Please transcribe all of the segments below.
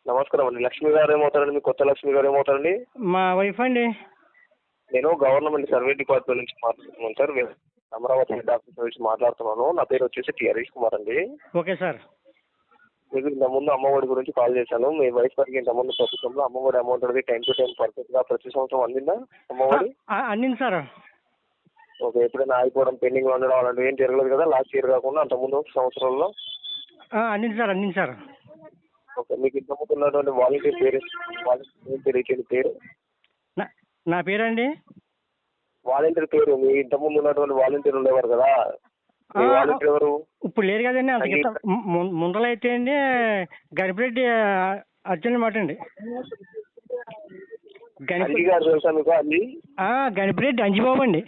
నమస్కారం అండి. లక్ష్మి గారు ఏమవుతారండి? మీ కొత్త లక్ష్మి గారు ఏమవుతారండి? మా వైఫ్ అండి. నేను గవర్నమెంట్ సర్వే డిపార్ట్మెంట్ నుంచి మాట్లాడుతున్నాను సార్. అమరావతి హెడ్ ఆఫీస్ నుంచి మాట్లాడుతున్నాను. నా పేరు వచ్చేసి టి హరీష్ కుమార్ అండి. Okay sir. మీకు ఇంతకుముందు అమ్మఒడి గురించి కాల్ చేశాను. మీ వైఫ్ గారికి ఇంతకుముందు ప్రభుత్వంలో అమ్మఒడి అమౌంట్ అనేది టైం టు టైం పర్ఫెక్ట్గా ప్రతి సంవత్సరం అందిందా అమ్మఒడి? అందింది సార్. ఓకే. ఎప్పుడైనా ఆగిపోవడం, పెండింగ్ ఉండడం అలాంటివి ఏం జరగలేదు కదా లాస్ట్ ఇయర్ కాకుండా అంతకుముందు సంవత్సరంలో? అందింది సార్, అందింది సార్. ఓకే. మీకు ఇంతకుముందు ఉన్నటువంటి వాలంటీర్ పేరు తెలియచేయండి పేరు. నా పేరండి వాలంటీర్ పేరు, మీ ఇంతకుముందు ఉన్నటువంటి వాలంటీర్ ఉండేవారు కదా, మీ వాలంటీర్ ఎవరు? ఇప్పుడు లేరు కదండి. అంత ముందర అయితే అండి గణపరెడ్డి అర్జున్ మాట అండి. అంజీ గారు తెలుసా మీకు? అంజీ గణపరెడ్డి అంజిబాబు అండి.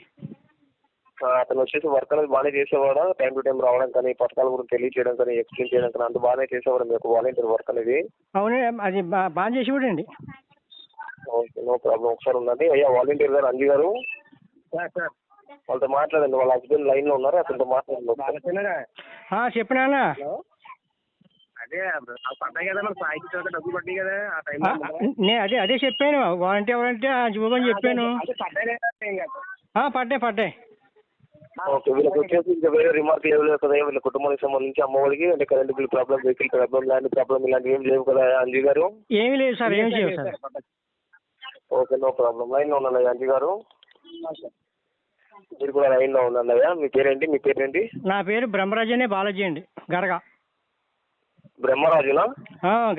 అతను వచ్చేసి వర్క్ అనేది బాగానే చేసేవాడా? టైం టు టైం రావడం కానీ, పథకాల గురించి తెలియచేయడం కానీ, ఎక్స్ప్లెయిన్ చేయడం కానీ అంత బాగానే చేసేవాడు మీకు వాలంటీర్ వర్క్ అనేది? అవును, అది బాగా చేసేవాడు అండి. Okay, no problem. ఒకసారి ఉందండి. అయ్యా వాలంటీర్ గారు అంజీ గారు, వాళ్ళతో మాట్లాడండి. వాళ్ళ హస్బెండ్ లైన్ లో ఉన్నారు, అతనితో మాట్లాడండి. చెప్పినా అదే చెప్పాను. వారంటీ ఎవరంటే అంజిబాబు అని చెప్పాను. పడ్డాయి. ఓకే. వీళ్ళకి వచ్చేసి ఇంకా వేరే రిమార్క్ ఏమి లేవు కదా వీళ్ళ కుటుంబానికి సంబంధించి అమ్మఒడికి? అంటే current bill problem, vehicle problem, land problem ఇలాంటివి ఏం లేవు కదా అంజీ గారు? ఏమీ లేదు సార్, ఏమి చేయవు sir. Okay, no problem. Line లో ఉండండి అంజీ గారు. మీరు కూడా లైన్ లో ఉండండి అయ్యా. మీ పేరేంటి? మీ పేరేంటి? నా పేరు బ్రహ్మరాజు అనే బాలాజీ అండి. గరగా బ్రహ్మరాజునా?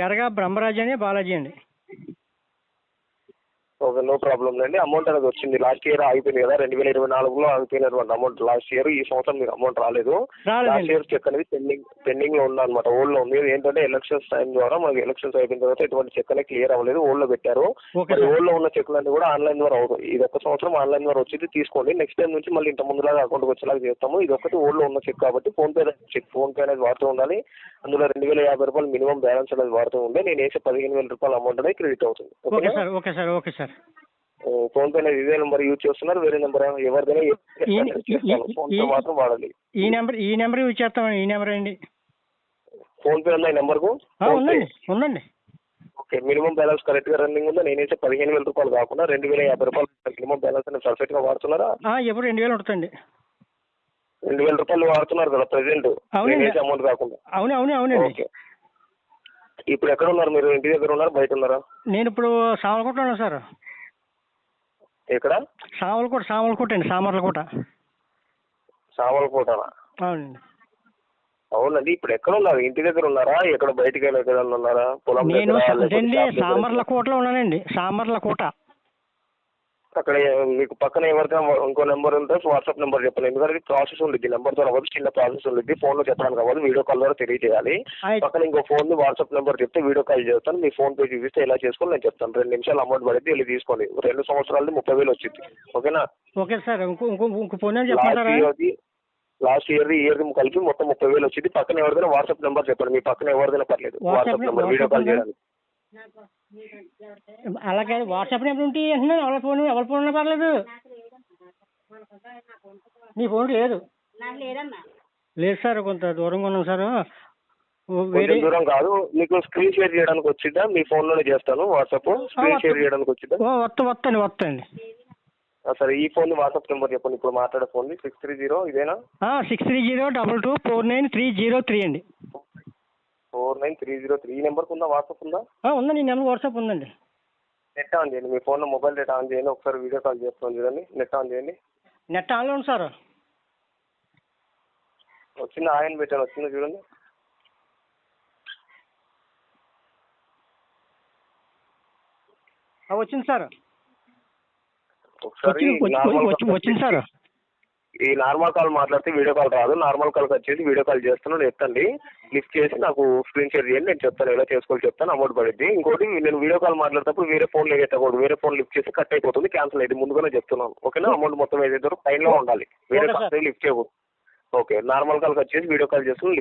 గరగా బ్రహ్మరాజు అనే బాలాజీ అండి. ఓకే, నో ప్రాబ్లం అండి. అమౌంట్ అనేది వచ్చింది. లాస్ట్ ఇయర్ ఆగిపోయింది కదా, 2024లో ఆగిపోయినటువంటి అమౌంట్ లాస్ట్ ఇయర్. ఈ సంవత్సరం మీకు అమౌంట్ రాలేదు. లాస్ట్ ఇయర్ చెక్ అనేది పెండింగ్ లో ఉందన్నమాట. ఓల్డ్ లో ఉంది. ఏంటంటే ఎలక్షన్స్ టైం ద్వారా మనకి ఎలక్షన్స్ అయిపోయిన తర్వాత ఎటువంటి చెక్ అనేది క్లియర్ అవ్వలేదు. ఓల్డ్ లో పెట్టారు. ఓల్డ్ లో ఉన్న చెక్లు అన్ని కూడా ఆన్లైన్ ద్వారా అవుతాయి. ఇది ఒక సంవత్సరం ఆన్లైన్ ద్వారా వచ్చి తీసుకోండి. నెక్స్ట్ టైం నుంచి మళ్ళీ ఇంత ముందులాగా అకౌంట్కి వచ్చేలాగా చేస్తాము. ఇది ఒకటి ఓల్డ్ లో ఉన్న చెక్ కాబట్టి ఫోన్ పే అనేది వాడుతూ ఉండాలి. అందులో 2,050 రూపాయలు మినిమం బ్యాలెన్స్ అనేది వాడుతూ ఉంటే నేను వేసే 15,000 రూపాయల అమౌంట్ అనేది క్రెడిట్ అవుతుంది. Okay sir. ఫోన్ పే అనేది ఇదే నెంబర్ యూజ్ చేస్తున్నారు? వేరే నెంబర్ ఎవరిదైనా ఫోన్ పే మాత్రం వాడాలి. ఈ నెంబర్ యూజ్ చేస్తామండి. ఈ నెంబర్ అండి. ఫోన్ పే ఉందా ఈ నెంబర్ కు? ఉందండి. ఓకే. మినిమం బ్యాలెన్స్ కరెక్ట్ గా రన్నింగ్ ఉందా? నేనైతే 15,000 రూపాయలు కాకుండా 2,050 రూపాయలు మినిమం బ్యాలెన్స్ అనేది పర్ఫెక్ట్ గా వాడుతున్నారా? ఎప్పుడు 2,000 ఉంటుందండి. 2,000 రూపాయలు వాడుతున్నారు కదా ప్రెసెంట్, అమౌంట్ కాకుండా? అవునండి. ఓకే. ఇప్పుడు ఎక్కడ ఉన్నారు మీరు? ఇంటి దగ్గర ఉన్నారా, బయట ఉన్నారా? నేను ఇప్పుడు సామర్లకోట ఉన్నా సార్. ఎక్కడ? సామర్లకోట అండి. సామర్లకోట. సామర్లకోటనా? అవునండి. అవునండి. ఇప్పుడు ఎక్కడ ఉన్నారు? ఇంటి దగ్గర ఉన్నారా, ఎక్కడ బయటికి ఎక్కడ ఉన్నారా? పొలం నేను సామర్లకోటలో ఉన్నానండి. సామర్లకోట. అక్కడ మీకు పక్కన ఎవరికైనా ఇంకో నెంబర్ ఉంటే వాట్సాప్ నెంబర్ చెప్పండి. ఎందుకంటే ప్రాసెస్ ఉంటుంది. నెంబర్ ద్వారా అవ్వదు, చిన్న ప్రాసెస్ ఉంటుంది. ఫోన్ లో చెప్పడానికి అవ్వదు, వీడియో కాల్ ద్వారా తెలియజేయాలి. పక్కన ఇంకో ఫోన్ వాట్సాప్ నెంబర్ చెప్తే వీడియో కాల్ చేస్తాను. మీ ఫోన్ పే చూపిస్తే ఎలా చేసుకోవాలి నేను చెప్తాను. 2 నిమిషాలు అమౌంట్ పడితే వెళ్ళి తీసుకోండి. 2 సంవత్సరాలది 30,000 వచ్చింది. ఓకేనా? Okay sir. ఇంకో ఫోన్ చెప్పంటారా? లాస్ట్ ఇయర్ కలిపి మొత్తం 30,000 వచ్చింది. పక్కన ఎవరిదైనా వాట్సాప్ నెంబర్ చెప్పండి. మీ పక్కన ఎవరిదైనా పర్లేదు, వాట్సాప్ నెంబర్ వీడియో కాల్ చేయడానికి. అలాగే వాట్సాప్ నెంబర్ ఉంటే ఎవరి ఫోన్ ఉన్నా పర్లేదు. నీ ఫోన్ లేదు సార్, కొంత దూరంగా ఉన్నాం సార్. దూరం కాదు, మీకు స్క్రీన్ షేర్ చేయడానికి వచ్చిందా? మీ ఫోన్ లోనే చేస్తాను. వాట్సాప్ స్క్రీన్ షేర్ చేయడానికి వచ్చిందా? వస్తాండి. సరే, ఈ ఫోన్ వాట్సాప్ నెంబర్ చెప్పండి. ఇప్పుడు మాట్లాడే ఫోన్ 630 ఇదేనా? 63022493003 అండి. 493003. ఈ నెంబర్కి ఉందా వాట్సాప్? ఉందా? ఉందండి. ఈ నెంబర్ వాట్సాప్ ఉందండి. నెట్ ఆన్ చేయండి. మీ ఫోన్లో మొబైల్ డేటా ఆన్ చేయండి. ఒకసారి వీడియో కాల్ చేస్తాను చూడండి. నెట్ ఆన్ చేయండి. నెట్ ఆన్లో ఉంది సార్. వచ్చింది, ఆయన పెట్టాను. వచ్చింది చూడండి. వచ్చింది సార్. ఒకసారి వచ్చింది సార్. ఈ నార్మల్ కాల్ మాట్లాడితే వీడియో కాల్ రాదు. నార్మల్ కాల్ వచ్చేసి వీడియో కాల్ చేస్తున్నాను, ఎత్తండి. లిఫ్ట్ చేసి నాకు స్క్రీన్ షేర్ చేయండి. నేను చెప్తాను ఎలా చేసుకోవాలి చెప్తాను. అమౌంట్ పడుద్ది. ఇంకోటి, నేను వీడియో కాల్ మాట్లాడేటప్పుడు వేరే ఫోన్లో ఎత్తకూడదు. వేరే ఫోన్ లిఫ్ట్ చేసి కట్ అయిపోతుంది, క్యాన్సిల్ అయ్యింది. ముందుగానే చెప్తున్నాను. ఓకేనా? అమౌంట్ మొత్తం ఏదైతే లైన్లో ఉండాలి, వేరే కాల్ లిఫ్ట్ చేయకూడదు. ఓకే. నార్మల్ కాల్కి వచ్చేసి వీడియో కాల్ చేస్తున్నాను.